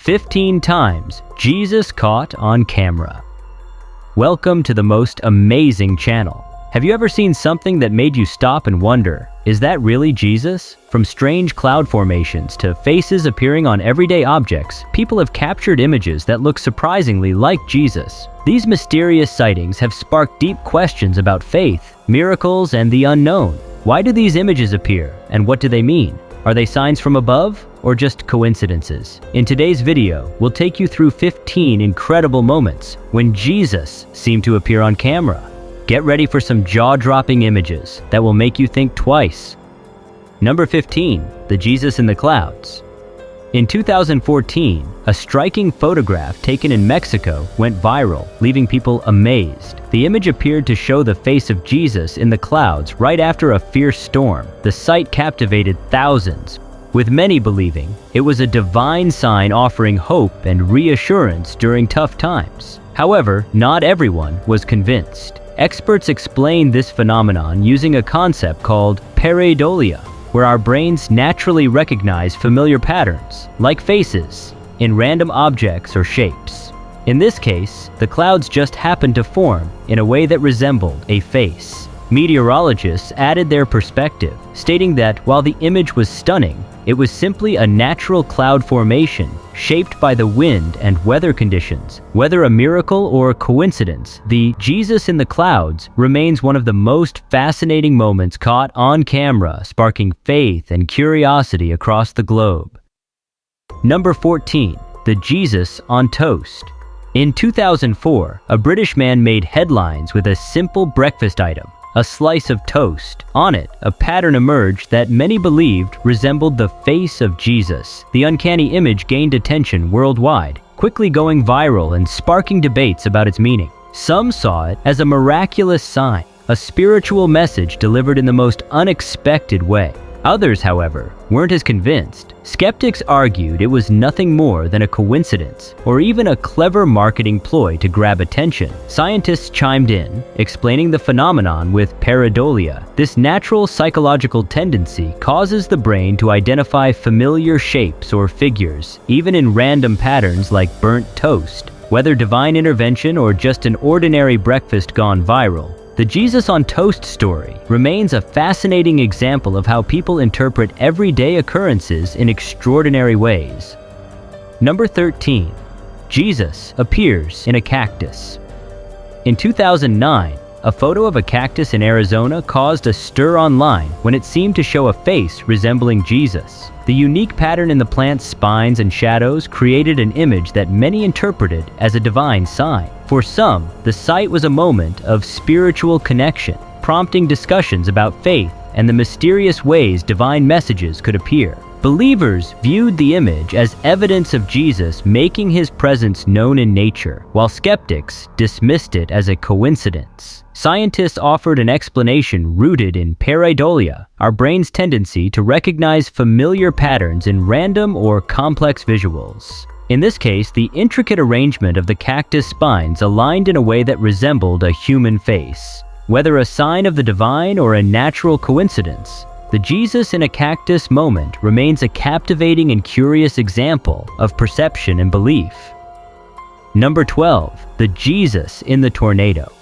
15 times Jesus caught on camera. Welcome to the most amazing channel. Have you ever seen something that made you stop and wonder, is that really Jesus? From strange cloud formations to faces appearing on everyday objects, people have captured images that look surprisingly like Jesus. These mysterious sightings have sparked deep questions about faith, miracles, and the unknown. Why do these images appear, and what do they mean? Are they signs from above, or just coincidences? In today's video, we'll take you through 15 incredible moments when Jesus seemed to appear on camera. Get ready for some jaw-dropping images that will make you think twice. Number 15, the Jesus in the clouds. In 2014, a striking photograph taken in Mexico went viral, leaving people amazed. The image appeared to show the face of Jesus in the clouds right after a fierce storm. The sight captivated thousands, with many believing it was a divine sign offering hope and reassurance during tough times. However, not everyone was convinced. Experts explained this phenomenon using a concept called pareidolia, where our brains naturally recognize familiar patterns, like faces, in random objects or shapes. In this case, the clouds just happened to form in a way that resembled a face. Meteorologists added their perspective, stating that while the image was stunning, it was simply a natural cloud formation shaped by the wind and weather conditions. Whether a miracle or a coincidence, the Jesus in the clouds remains one of the most fascinating moments caught on camera, sparking faith and curiosity across the globe. Number 14, the Jesus on toast. In 2004, a British man made headlines with a simple breakfast item, a slice of toast. On it, a pattern emerged that many believed resembled the face of Jesus. The uncanny image gained attention worldwide, quickly going viral and sparking debates about its meaning. Some saw it as a miraculous sign, a spiritual message delivered in the most unexpected way. Others, however, weren't as convinced. Skeptics argued it was nothing more than a coincidence, or even a clever marketing ploy to grab attention. Scientists chimed in, explaining the phenomenon with pareidolia. This natural psychological tendency causes the brain to identify familiar shapes or figures, even in random patterns like burnt toast. Whether divine intervention or just an ordinary breakfast gone viral, the Jesus on Toast story remains a fascinating example of how people interpret everyday occurrences in extraordinary ways. Number 13, Jesus appears in a cactus. In 2009, a photo of a cactus in Arizona caused a stir online when it seemed to show a face resembling Jesus. The unique pattern in the plant's spines and shadows created an image that many interpreted as a divine sign. For some, the sight was a moment of spiritual connection, prompting discussions about faith and the mysterious ways divine messages could appear. Believers viewed the image as evidence of Jesus making his presence known in nature, while skeptics dismissed it as a coincidence. Scientists offered an explanation rooted in pareidolia, our brain's tendency to recognize familiar patterns in random or complex visuals. In this case, the intricate arrangement of the cactus spines aligned in a way that resembled a human face. Whether a sign of the divine or a natural coincidence, the Jesus in a cactus moment remains a captivating and curious example of perception and belief. Number 12, the Jesus in the tornado.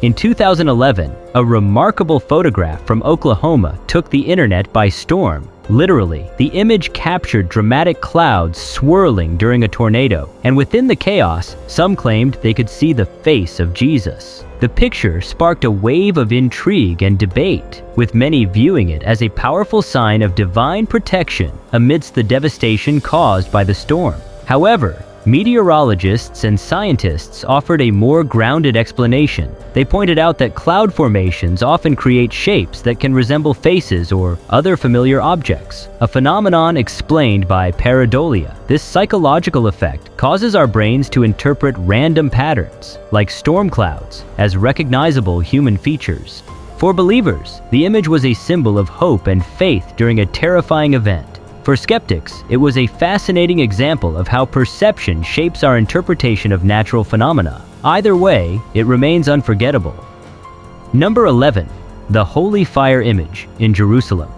In 2011, a remarkable photograph from Oklahoma took the internet by storm. Literally, the image captured dramatic clouds swirling during a tornado, and within the chaos, some claimed they could see the face of Jesus. The picture sparked a wave of intrigue and debate, with many viewing it as a powerful sign of divine protection amidst the devastation caused by the storm. However, meteorologists and scientists offered a more grounded explanation. They pointed out that cloud formations often create shapes that can resemble faces or other familiar objects, a phenomenon explained by pareidolia. This psychological effect causes our brains to interpret random patterns, like storm clouds, as recognizable human features. For believers, the image was a symbol of hope and faith during a terrifying event. For skeptics, it was a fascinating example of how perception shapes our interpretation of natural phenomena. Either way, it remains unforgettable. Number 11, the Holy Fire image in Jerusalem.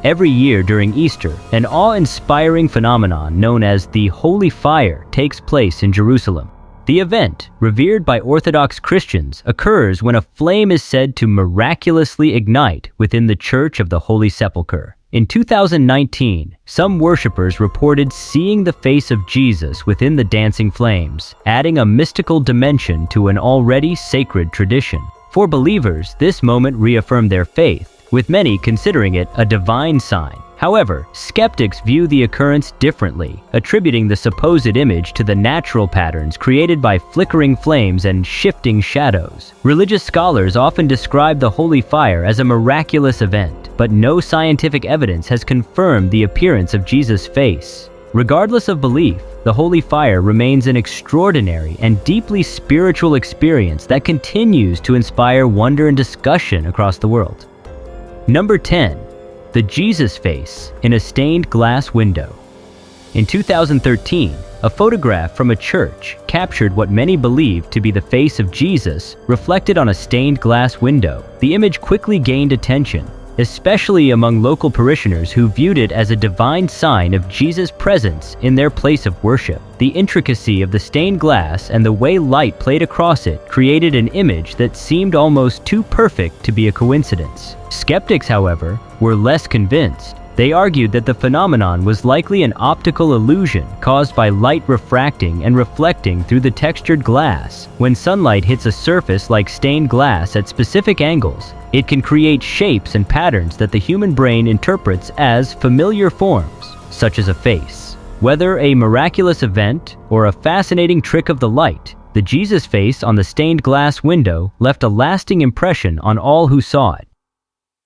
Every year during Easter, an awe-inspiring phenomenon known as the Holy Fire takes place in Jerusalem. The event, revered by Orthodox Christians, occurs when a flame is said to miraculously ignite within the Church of the Holy Sepulchre. In 2019, some worshippers reported seeing the face of Jesus within the dancing flames, adding a mystical dimension to an already sacred tradition. For believers, this moment reaffirmed their faith, with many considering it a divine sign. However, skeptics view the occurrence differently, attributing the supposed image to the natural patterns created by flickering flames and shifting shadows. Religious scholars often describe the holy fire as a miraculous event, but no scientific evidence has confirmed the appearance of Jesus' face. Regardless of belief, the holy fire remains an extraordinary and deeply spiritual experience that continues to inspire wonder and discussion across the world. Number 10. The Jesus face in a stained glass window. In 2013, a photograph from a church captured what many believed to be the face of Jesus reflected on a stained glass window. The image quickly gained attention, especially among local parishioners who viewed it as a divine sign of Jesus' presence in their place of worship. The intricacy of the stained glass and the way light played across it created an image that seemed almost too perfect to be a coincidence. Skeptics, however, were less convinced. They argued that the phenomenon was likely an optical illusion caused by light refracting and reflecting through the textured glass. When sunlight hits a surface like stained glass at specific angles, it can create shapes and patterns that the human brain interprets as familiar forms, such as a face. Whether a miraculous event or a fascinating trick of the light, the Jesus face on the stained glass window left a lasting impression on all who saw it.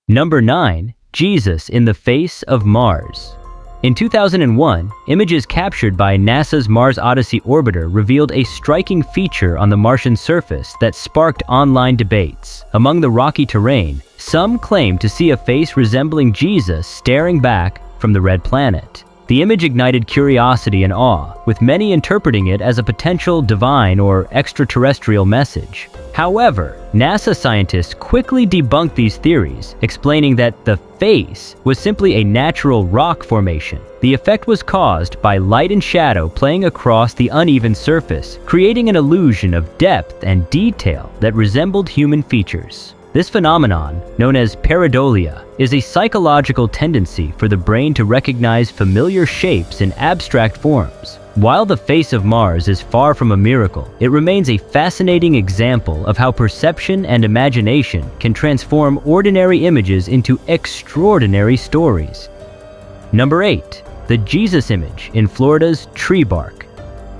Number 9. Jesus in the face of Mars. In 2001, images captured by NASA's Mars Odyssey orbiter revealed a striking feature on the Martian surface that sparked online debates. Among the rocky terrain, some claimed to see a face resembling Jesus staring back from the red planet. The image ignited curiosity and awe, with many interpreting it as a potential divine or extraterrestrial message. However, NASA scientists quickly debunked these theories, explaining that the face was simply a natural rock formation. The effect was caused by light and shadow playing across the uneven surface, creating an illusion of depth and detail that resembled human features. This phenomenon, known as pareidolia, is a psychological tendency for the brain to recognize familiar shapes in abstract forms. While the face of Mars is far from a miracle, it remains a fascinating example of how perception and imagination can transform ordinary images into extraordinary stories. Number 8. The Jesus image in Florida's tree bark.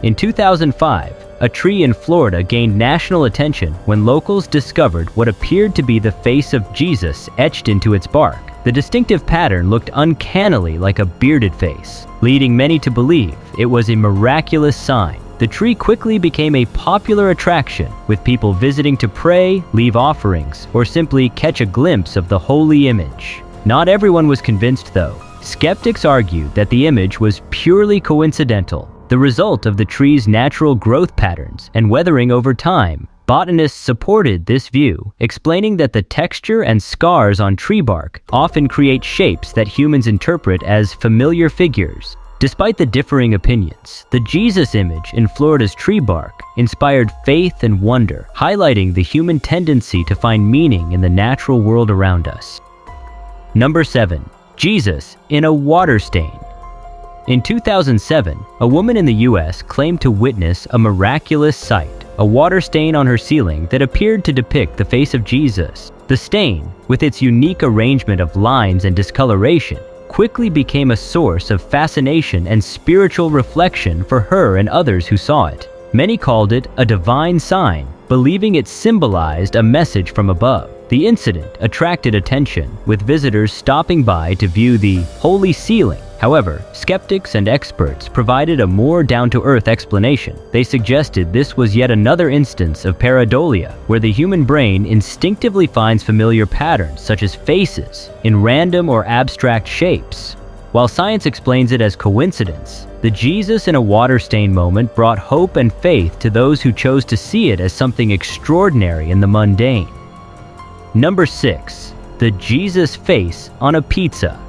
In 2005, a tree in Florida gained national attention when locals discovered what appeared to be the face of Jesus etched into its bark. The distinctive pattern looked uncannily like a bearded face, leading many to believe it was a miraculous sign. The tree quickly became a popular attraction, with people visiting to pray, leave offerings, or simply catch a glimpse of the holy image. Not everyone was convinced, though. Skeptics argued that the image was purely coincidental, the result of the tree's natural growth patterns and weathering over time. Botanists supported this view, explaining that the texture and scars on tree bark often create shapes that humans interpret as familiar figures. Despite the differing opinions, the Jesus image in Florida's tree bark inspired faith and wonder, highlighting the human tendency to find meaning in the natural world around us. Number 7. Jesus in a water stain. In 2007, a woman in the US claimed to witness a miraculous sight, a water stain on her ceiling that appeared to depict the face of Jesus. The stain, with its unique arrangement of lines and discoloration, quickly became a source of fascination and spiritual reflection for her and others who saw it. Many called it a divine sign, believing it symbolized a message from above. The incident attracted attention, with visitors stopping by to view the holy ceiling. However, skeptics and experts provided a more down-to-earth explanation. They suggested this was yet another instance of pareidolia, where the human brain instinctively finds familiar patterns, such as faces, in random or abstract shapes. While science explains it as coincidence, the Jesus in a water stain moment brought hope and faith to those who chose to see it as something extraordinary in the mundane. Number 6. The Jesus face on a pizza.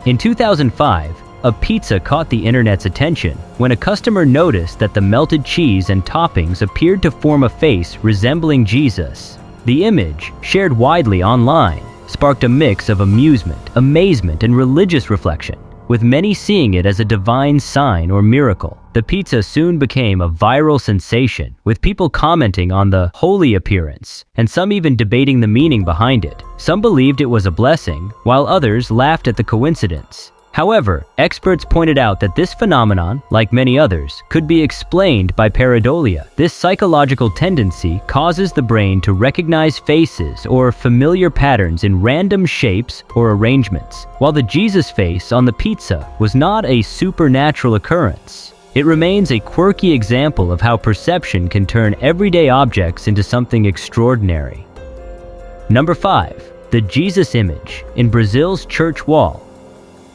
In 2005, a pizza caught the internet's attention when a customer noticed that the melted cheese and toppings appeared to form a face resembling Jesus. The image, shared widely online, sparked a mix of amusement, amazement, and religious reflection, with many seeing it as a divine sign or miracle. The pizza soon became a viral sensation, with people commenting on the holy appearance, and some even debating the meaning behind it. Some believed it was a blessing, while others laughed at the coincidence. However, experts pointed out that this phenomenon, like many others, could be explained by pareidolia. This psychological tendency causes the brain to recognize faces or familiar patterns in random shapes or arrangements, while the Jesus face on the pizza was not a supernatural occurrence. It remains a quirky example of how perception can turn everyday objects into something extraordinary. Number 5. The Jesus image in Brazil's church wall.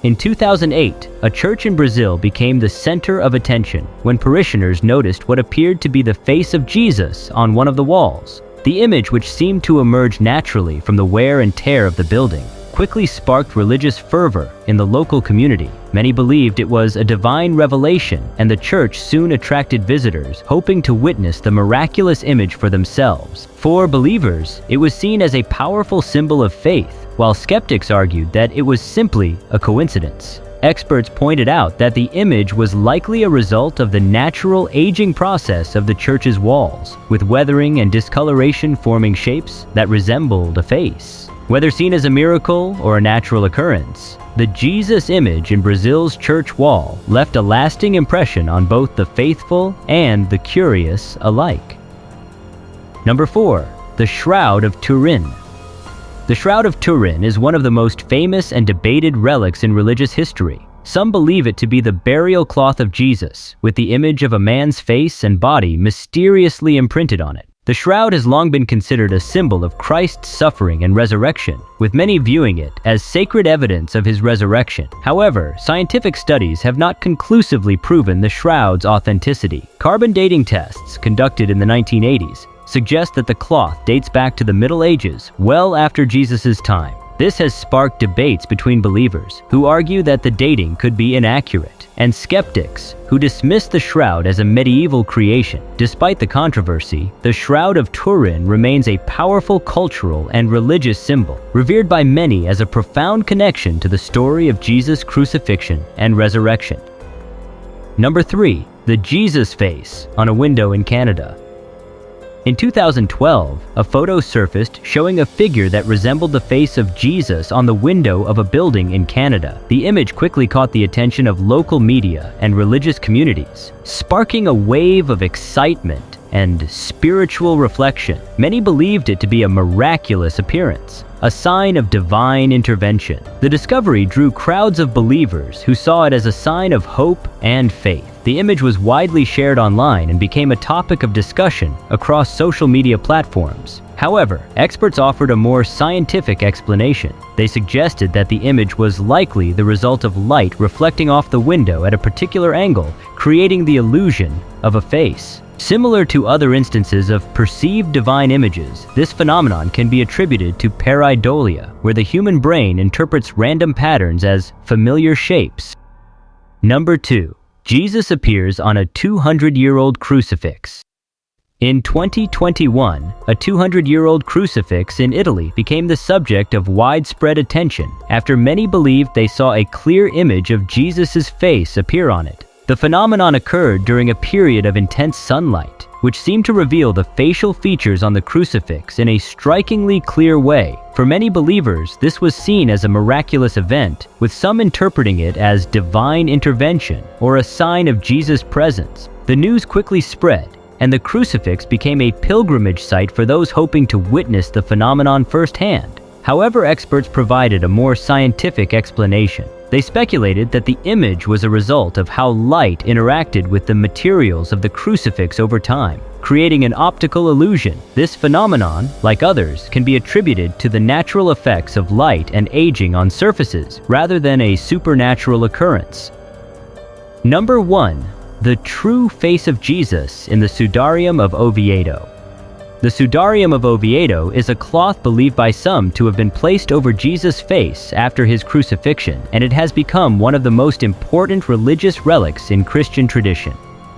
In 2008, a church in Brazil became the center of attention when parishioners noticed what appeared to be the face of Jesus on one of the walls. The image, which seemed to emerge naturally from the wear and tear of the building, quickly sparked religious fervor in the local community. Many believed it was a divine revelation, and the church soon attracted visitors, hoping to witness the miraculous image for themselves. For believers, it was seen as a powerful symbol of faith, while skeptics argued that it was simply a coincidence. Experts pointed out that the image was likely a result of the natural aging process of the church's walls, with weathering and discoloration forming shapes that resembled a face. Whether seen as a miracle or a natural occurrence, the Jesus image in Brazil's church wall left a lasting impression on both the faithful and the curious alike. Number 4. The Shroud of Turin. The Shroud of Turin is one of the most famous and debated relics in religious history. Some believe it to be the burial cloth of Jesus, with the image of a man's face and body mysteriously imprinted on it. The shroud has long been considered a symbol of Christ's suffering and resurrection, with many viewing it as sacred evidence of his resurrection. However, scientific studies have not conclusively proven the shroud's authenticity. Carbon dating tests conducted in the 1980s suggest that the cloth dates back to the Middle Ages, well after Jesus' time. This has sparked debates between believers, who argue that the dating could be inaccurate, and skeptics, who dismiss the shroud as a medieval creation. Despite the controversy, the Shroud of Turin remains a powerful cultural and religious symbol, revered by many as a profound connection to the story of Jesus' crucifixion and resurrection. Number 3. The Jesus face on a window in Canada. In 2012, a photo surfaced showing a figure that resembled the face of Jesus on the window of a building in Canada. The image quickly caught the attention of local media and religious communities, sparking a wave of excitement and spiritual reflection. Many believed it to be a miraculous appearance, a sign of divine intervention. The discovery drew crowds of believers who saw it as a sign of hope and faith. The image was widely shared online and became a topic of discussion across social media platforms. However, experts offered a more scientific explanation. They suggested that the image was likely the result of light reflecting off the window at a particular angle, creating the illusion of a face. Similar to other instances of perceived divine images, this phenomenon can be attributed to pareidolia, where the human brain interprets random patterns as familiar shapes. Number 2. Jesus appears on a 200-year-old crucifix. In 2021, a 200-year-old crucifix in Italy became the subject of widespread attention after many believed they saw a clear image of Jesus' face appear on it. The phenomenon occurred during a period of intense sunlight, which seemed to reveal the facial features on the crucifix in a strikingly clear way. For many believers, this was seen as a miraculous event, with some interpreting it as divine intervention or a sign of Jesus' presence. The news quickly spread, and the crucifix became a pilgrimage site for those hoping to witness the phenomenon firsthand. However, experts provided a more scientific explanation. They speculated that the image was a result of how light interacted with the materials of the crucifix over time, creating an optical illusion. This phenomenon, like others, can be attributed to the natural effects of light and aging on surfaces, rather than a supernatural occurrence. Number 1. The true face of Jesus in the Sudarium of Oviedo. The Sudarium of Oviedo is a cloth believed by some to have been placed over Jesus' face after his crucifixion, and it has become one of the most important religious relics in Christian tradition.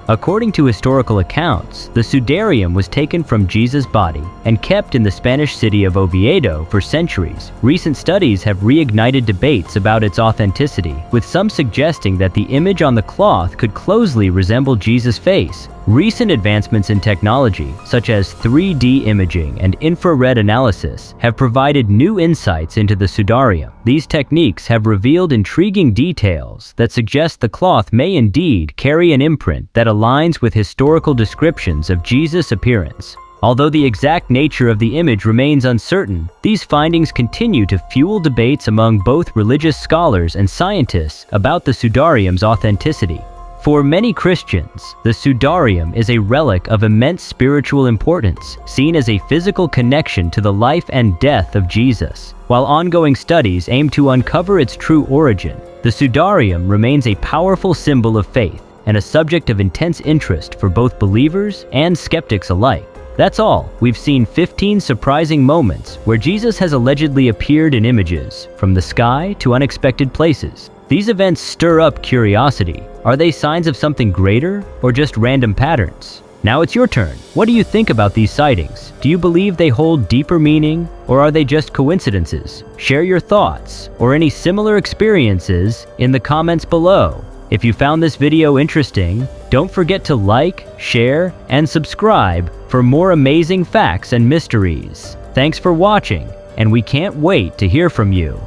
According to historical accounts, the Sudarium was taken from Jesus' body and kept in the Spanish city of Oviedo for centuries. Recent studies have reignited debates about its authenticity, with some suggesting that the image on the cloth could closely resemble Jesus' face. Recent advancements in technology, such as 3D imaging and infrared analysis, have provided new insights into the Sudarium. These techniques have revealed intriguing details that suggest the cloth may indeed carry an imprint that aligns with historical descriptions of Jesus' appearance. Although the exact nature of the image remains uncertain, these findings continue to fuel debates among both religious scholars and scientists about the Sudarium's authenticity. For many Christians, the Sudarium is a relic of immense spiritual importance, seen as a physical connection to the life and death of Jesus. While ongoing studies aim to uncover its true origin, the Sudarium remains a powerful symbol of faith and a subject of intense interest for both believers and skeptics alike. That's all. We've seen 15 surprising moments where Jesus has allegedly appeared in images, from the sky to unexpected places. These events stir up curiosity. Are they signs of something greater, or just random patterns? Now it's your turn. What do you think about these sightings? Do you believe they hold deeper meaning, or are they just coincidences? Share your thoughts, or any similar experiences, in the comments below. If you found this video interesting, don't forget to like, share, and subscribe for more amazing facts and mysteries. Thanks for watching, and we can't wait to hear from you.